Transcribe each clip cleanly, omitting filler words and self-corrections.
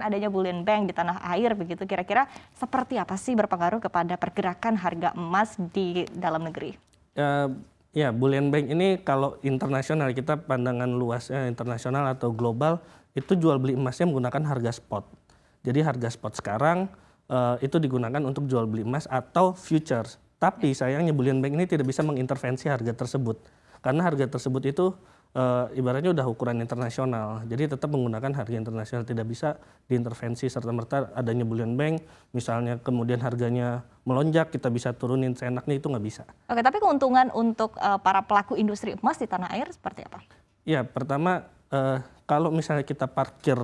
Adanya bullion bank di tanah air begitu, kira-kira seperti apa sih berpengaruh kepada pergerakan harga emas di dalam negeri? Ya, bullion bank ini kalau internasional, kita pandangan luasnya internasional atau global, itu jual beli emasnya menggunakan harga spot. Jadi harga spot sekarang itu digunakan untuk jual beli emas atau futures. Tapi sayangnya bullion bank ini tidak bisa mengintervensi harga tersebut. Karena harga tersebut itu ibaratnya udah ukuran internasional, jadi tetap menggunakan harga internasional, tidak bisa diintervensi serta-merta adanya bullion bank, misalnya kemudian harganya melonjak, kita bisa turunin seenaknya, itu nggak bisa. Oke, tapi keuntungan untuk para pelaku industri emas di tanah air seperti apa? Ya, pertama kalau misalnya kita parkir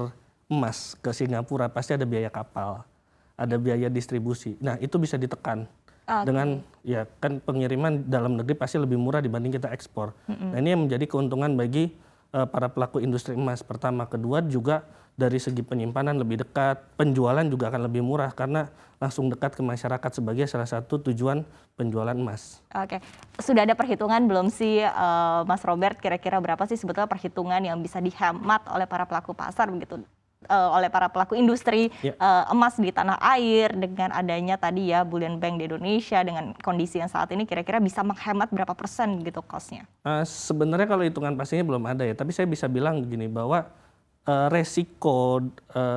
emas ke Singapura, pasti ada biaya kapal, ada biaya distribusi. Nah, itu bisa ditekan. Dengan ya kan pengiriman dalam negeri pasti lebih murah dibanding kita ekspor. Nah, ini yang menjadi keuntungan bagi para pelaku industri emas. Pertama, kedua juga dari segi penyimpanan lebih dekat, penjualan juga akan lebih murah karena langsung dekat ke masyarakat sebagai salah satu tujuan penjualan emas. Oke, sudah ada perhitungan belum sih Mas Robert, kira-kira berapa sih sebetulnya perhitungan yang bisa dihemat oleh para pelaku pasar begitu? Oleh para pelaku industri emas di tanah air dengan adanya tadi ya bullion bank di Indonesia dengan kondisi yang saat ini kira-kira bisa menghemat berapa persen gitu cost-nya? Sebenarnya kalau hitungan pastinya belum ada ya, tapi saya bisa bilang begini bahwa resiko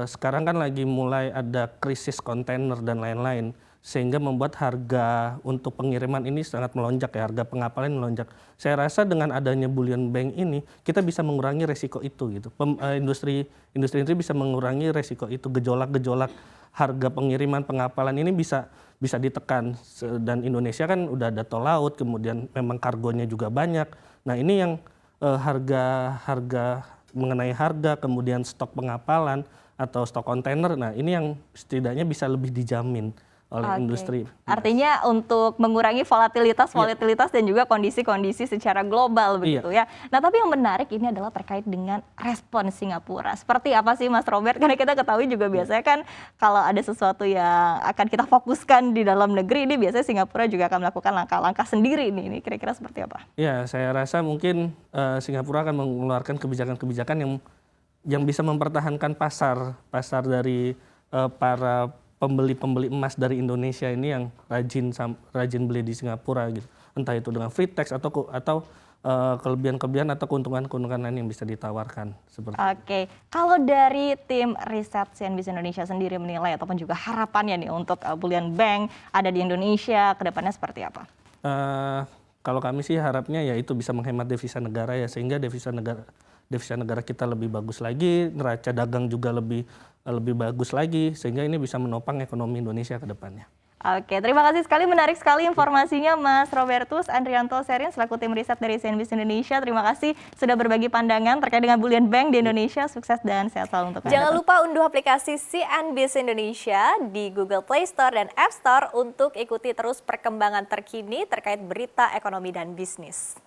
sekarang kan lagi mulai ada krisis kontainer dan lain-lain, sehingga membuat harga untuk pengiriman ini sangat melonjak ya, harga pengapalan melonjak. Saya rasa dengan adanya bullion bank ini kita bisa mengurangi resiko itu gitu. Industri bisa mengurangi resiko itu, gejolak-gejolak harga pengiriman pengapalan ini bisa ditekan. Dan Indonesia kan udah ada tol laut, kemudian memang kargonya juga banyak. Nah, ini yang mengenai harga, kemudian stok pengapalan atau stok kontainer, nah ini yang setidaknya bisa lebih dijamin oleh industri. Artinya untuk mengurangi volatilitas dan juga kondisi-kondisi secara global begitu ya. Nah, tapi yang menarik ini adalah terkait dengan respon Singapura. Seperti apa sih Mas Robert? Karena kita ketahui juga biasanya kan kalau ada sesuatu yang akan kita fokuskan di dalam negeri, ini biasanya Singapura juga akan melakukan langkah-langkah sendiri nih. Ini kira-kira seperti apa? Ya, saya rasa mungkin Singapura akan mengeluarkan kebijakan-kebijakan yang bisa mempertahankan pasar dari para pembeli emas dari Indonesia ini yang rajin beli di Singapura gitu. Entah itu dengan free tax atau kelebihan-kelebihan atau keuntungan-keuntungan lain yang bisa ditawarkan seperti Oke, kalau dari tim riset CNBC Indonesia sendiri menilai ataupun juga harapannya nih untuk bullion bank ada di Indonesia ke depannya seperti apa? Kalau kami sih harapnya ya itu bisa menghemat devisa negara ya, sehingga devisa negara kita lebih bagus lagi, neraca dagang juga lebih bagus lagi, sehingga ini bisa menopang ekonomi Indonesia ke depannya. Oke, terima kasih sekali, menarik sekali informasinya Mas Robertus Andrianto Serin selaku tim riset dari CNBC Indonesia. Terima kasih sudah berbagi pandangan terkait dengan bullion bank di Indonesia. Sukses dan sehat selalu untuk Anda. Jangan lupa unduh aplikasi CNBC Indonesia di Google Play Store dan App Store untuk ikuti terus perkembangan terkini terkait berita ekonomi dan bisnis.